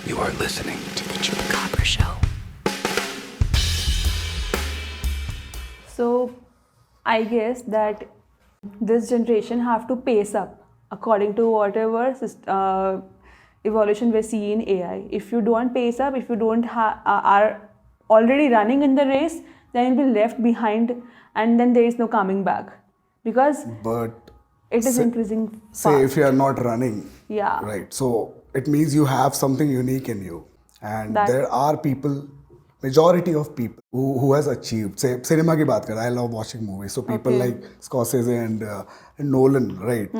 You are listening to the Chupacabra Show. So, I guess that this generation have to pace up according to whatever evolution we see in AI. If you don't pace up, if you don't are already running in the race, then you'll be left behind, and then there is no coming back because But it is increasing fast. say if you are not running, Yeah. right? So it means you have something unique in you, and That- there are people, majority of people who has achieved. Say cinema की बात करें, I love watching movies. So people Okay. like Scorsese and Nolan, right?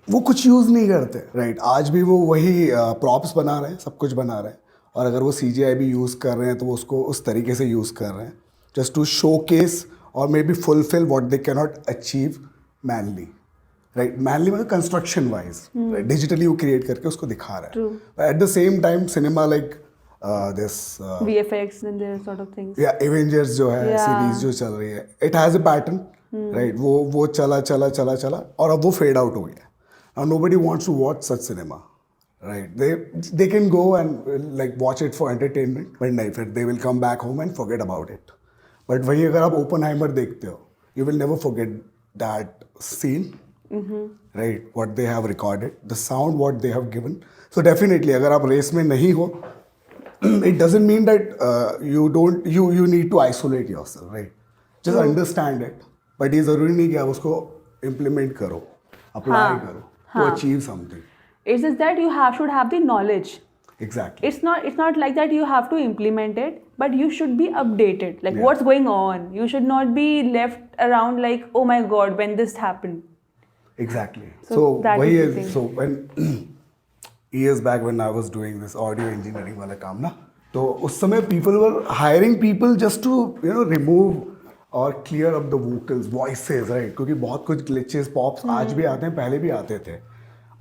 वो कुछ use नहीं करते, right? आज भी वो वही प्रॉप्स बना रहे हैं, सब कुछ बना रहे हैं, और अगर वो CGI भी यूज कर रहे हैं तो वो उसको उस तरीके से यूज कर रहे हैं जस्ट टू शो केस और maybe fulfil what they can not achieve mainly, right? Mainly मतलब कंस्ट्रक्शन वाइज, डिजिटली वो क्रिएट करके उसको दिखा रहा है. At the same time cinema like this VFX and their sort of things. या Avengers जो है Yeah. सीरीज जो चल रही है, it has a pattern, right? वो चला चला चला चला और अब वो फेड आउट हो गया. Now nobody wants to watch such cinema, right? They can go and like watch it for entertainment, but नहीं, फिर they will come back home and forget about it. But वहीं अगर आप Oppenheimer देखते हो, you will never forget that scene, right? What they have recorded, the sound what they have given. So definitely अगर आप race में नहीं हो, it doesn't mean that you need to isolate yourself, right? Just understand it. But ये ज़रूरी नहीं कि आप उसको implement करो, apply करो to achieve something. It's just that you should have the knowledge. Exactly. It's not like that you have to implement it, but you should be updated, like what's going on. You should not be left around like, oh my god, when this happened. Exactly. So that वही is है. the thing. So when years back when I was doing this audio engineering वाला काम ना, तो उस समय people were hiring people just to remove और clear up the vocals, voices, right? क्योंकि बहुत कुछ glitches, pops आज भी आते हैं, पहले भी आते थे.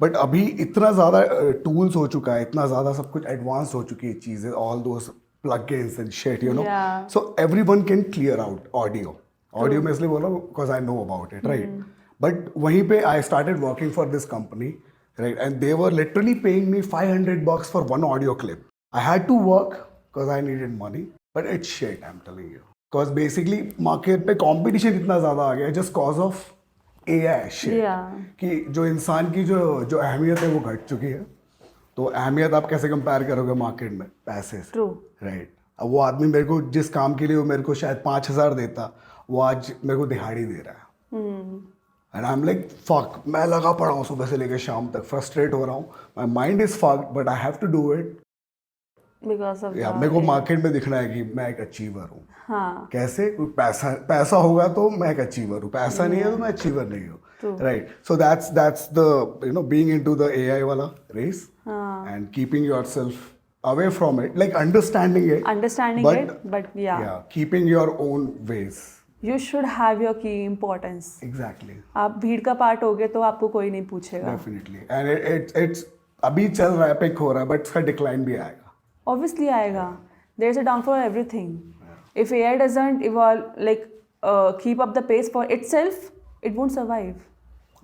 बट अभी इतना ज़्यादा टूल्स हो चुका है, इतना ज़्यादा सब कुछ एडवांस हो चुकी है चीज़ें, all those plugins and shit, you know. Yeah. So everyone can clear out audio. Audio में इसलिए बोला because I know about it, right? But वहीं पे I started working for this company, right? And they were literally paying me $500 for one audio clip. I had to work because I needed money, but it's shit, I'm telling you. Because basically market पे competition इतना ज़्यादा आ गया है just cause of AI shit. Yeah. कि जो इंसान की जो अहमियत है वो घट चुकी है. तो अहमियत आप कैसे कंपेयर करोगे मार्केट में? पैसे से. True. राइट. अब वो आदमी मेरे को जिस काम के लिए वो मेरे को शायद 5,000 देता, वो आज मेरे को दिहाड़ी दे रहा है. And I am like fuck, मैं लगा पड़ा हूँ सुबह से लेकर शाम तक, फ्रस्ट्रेट हो रहा हूँ, my mind is fucked but I have to do it. Because of या that. मेरे को मार्केट में दिखना है कि मैं एक अचीवर हूँ. हाँ. कैसे? पैसा होगा तो मैं एक अचीवर हूँ, पैसा नहीं है तो मैं अचीवर नहीं हूँ. Right. So that's the being into the AI वाला race and keeping yourself away from it, like understanding it. But yeah. Keeping your own ways. You should have your key importance. Exactly. आप भीड़ का part हो गए तो आपको कोई नहीं पूछेगा. Definitely. And it's अभी चल रहा है, पिक हो रहा है, but इसका decline भी आएगा. Obviously आएगा. There's a downfall for everything. If AI doesn't evolve, like keep up the pace for itself, it won't survive.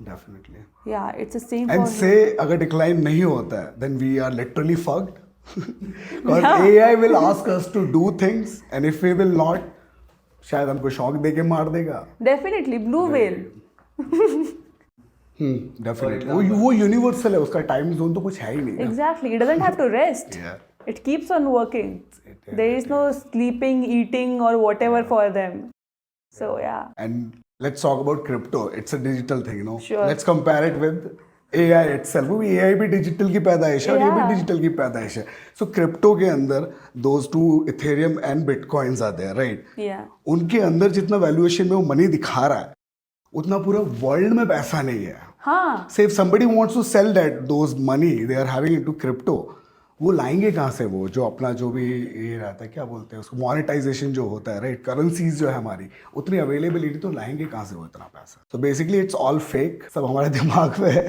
Definitely. Yeah, it's the same And for say अगर decline नहीं होता है, then we are literally fucked. Because AI will ask us to do things, and if we will not, शायद हमको shock दे के मार देगा. Definitely blue whale. Definitely. वो यूनिवर्सल है, उसका टाइम जोन तो कुछ है ही नहीं. Exactly. It doesn't have to rest. Yeah. It keeps on working. There is no sleeping, eating, or whatever for them. So yeah. And let's talk about crypto. It's a digital thing, you know. Sure. Let's compare it with AI itself. वो भी AI भी digital की पैदाइश है और ये भी Yeah. Digital की पैदाइश है. So crypto के अंदर those two Ethereum and Bitcoins are there, right? Yeah. उनके अंदर जितना वैल्यूएशन में वो मनी दिखा रहा है, उतना पूरा वर्ल्ड में पैसा नहीं है. हाँ. Say if somebody wants to sell those money they are having into crypto, वो लाएंगे कहाँ से? वो जो अपना जो भी ये रहता है, क्या बोलते हैं उसको, मोनेटाइजेशन जो होता है, राइट? करेंसीज जो है हमारी, उतनी अवेलेबिलिटी तो लाएंगे कहाँ से वो इतना पैसा? So basically it's all fake. सब हमारे दिमाग में है.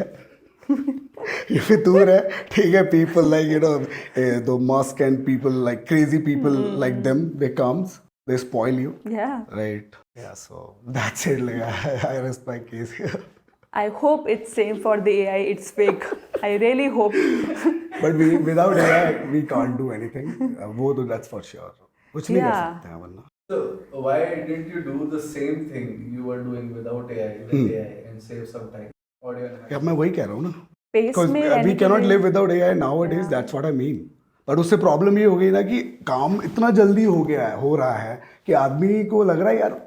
ये फितूर है, ठीक है. People like the Musk and people like crazy people like them, they comes, they spoil you. Yeah. Right. Yeah, so that's it. Like, I rest my case here. I hope it's same for the AI. It's fake. I really hope. But without AI, we can't do anything. वो तो that's for sure. कुछ नहीं कर Yeah. सकते हैं वरना. So why didn't you do the same thing you were doing without AI with AI and save some time? Audio and अब मैं वही कह रहा हूँ ना. Pace Because में रहने we के cannot लिए- live without AI nowadays. That's what I mean. But उससे प्रॉब्लम ये हो गई ना कि काम इतना जल्दी हो रहा है कि आदमी को लग रहा है यार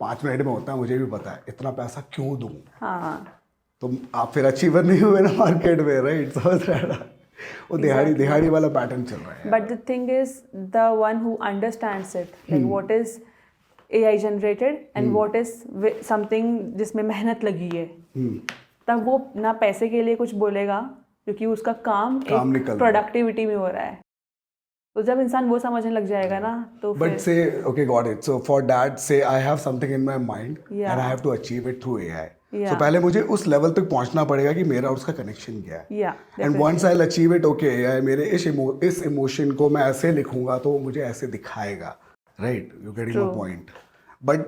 5 मिनट में होता है, मुझे भी पता है, इतना पैसा क्यों दूँ. हाँ. तो आप फिर अचीवर नहीं हुए ना मार्केट में, राइट? समझ रहे हैं ना? वो दिहाड़ी वाला पैटर्न चल रहा है. But the thing is, the one who understands it, like what is AI generated and what is something जिसमें मेहनत लगी है, तब वो ना पैसे के लिए कुछ बोलेगा क्योंकि उसका काम निकल रहा एक है. प्रोडक्टिविटी में हो रहा है. तो जब इंसान वो समझने लग जाएगा ना तो But say, okay, got it. So for that, say I have something in my mind Yeah. and I have to achieve it through AI. Yeah. So पहले मुझे उस लेवल तक पहुंचना पड़ेगा कि मेरा उसका कनेक्शन क्या है. Yeah, And once I'll achieve it, okay, AI मेरे इस इमोशन को मैं ऐसे लिखूंगा तो मुझे ऐसे दिखाएगा, right? You getting my point? But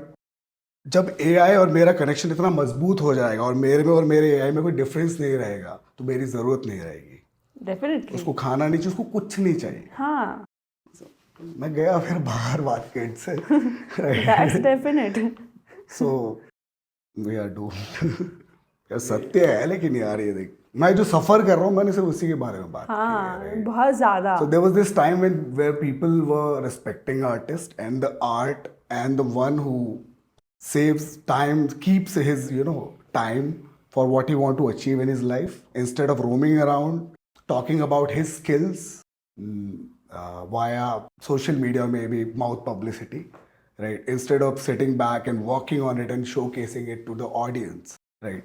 जब AI और मेरा कनेक्शन इतना मजबूत हो जाएगा और मेरे में और मेरे AI में कोई डिफरेंस नहीं रहेगा तो मेरी ज़रूरत नहीं रहेगी. डेफिनेटली. उसको खाना नहीं चाहिए, उसको कुछ नहीं चाहिए. हाँ. मैं गया फिर बाहर मार्केट से. That's definite. So we are doomed. यार सत्य है, लेकिन यार ये देख, मैं जो सफ़र कर रहा हूँ मैंने सिर्फ उसी के बारे में बात की हाँ, है. बहुत ज़्यादा. So there was this time where people were respecting artists and the art, and the one who saves time, keeps his, time for what he want to achieve in his life, instead of roaming around talking about his skills via social media, maybe mouth publicity, right? Instead of sitting back and working on it and showcasing it to the audience, right?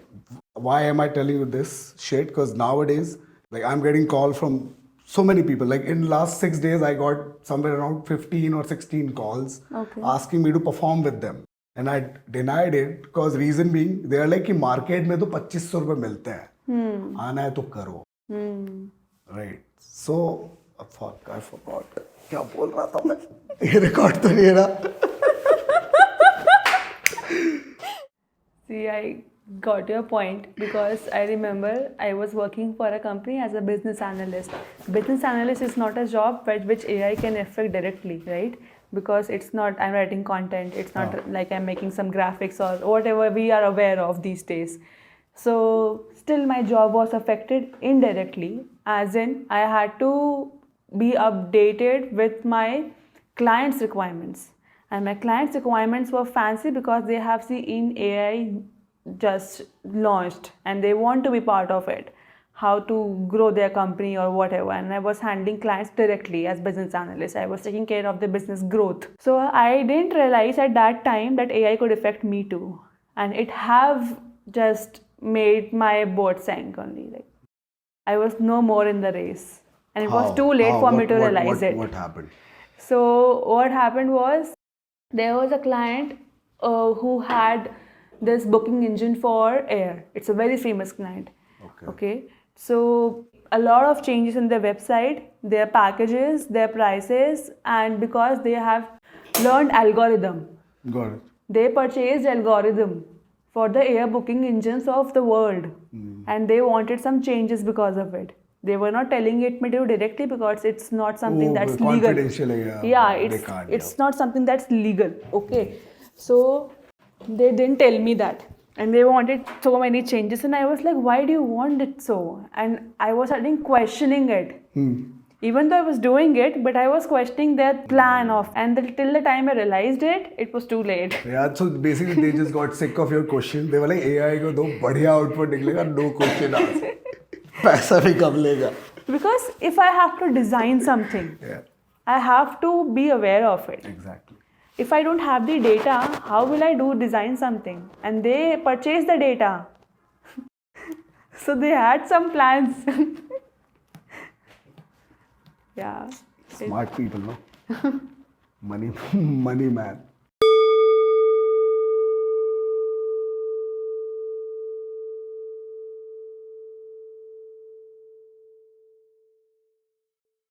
Why am I telling you this shit? Because nowadays, like, I'm getting call from so many people. Like in last 6 days, I got somewhere around 15 or 16 calls asking me to perform with them. And I denied it because reason being, they are like कि market में तो 2500 रुपए मिलते हैं. आना है तो करो. Right. So, fuck, I forgot. क्या बोल रहा था मैं? ये रिकॉर्ड तो नहीं है ना? See, I got your point because I remember I was working for a company as a business analyst. Business analyst is not a job which AI can affect directly, right? Because it's not, I'm writing content, it's not like I'm making some graphics or whatever we are aware of these days. So still my job was affected indirectly, as in I had to be updated with my clients' requirements. And my clients' requirements were fancy because they have seen AI just launched and they want to be part of it, how to grow their company or whatever. And I was handling clients directly as business analyst. I was taking care of the business growth. So I didn't realize at that time that AI could affect me too. And it have just made my boat sank only. Like I was no more in the race. And it was too late for me to realize it. What happened? So what happened was, there was a client who had this booking engine for air. It's a very famous client. Okay. So a lot of changes in their website, their packages, their prices, and because they have learned algorithm, Got it. they purchased algorithm for the air booking engines of the world, and they wanted some changes because of it. They were not telling it me to directly because it's not something that's legal. Confidential है, Yeah, they can't, it's not something that's legal. Okay, so they didn't tell me that, and they wanted so many changes, and I was like, why do you want it so? And I was starting questioning it. Even though I was doing it, but I was questioning their plan of, and till the time I realized it, it was too late. Yeah, so basically they just got sick of your question. They were like, AI को दो बढ़िया output निकलेगा, no question asked. पैसा भी कम लेगा. Because if I have to design something, I have to be aware of it. Exactly. If I don't have the data, how will I design something? And they purchase the data. So they had some plans. Yeah. Smart people, no? Money man.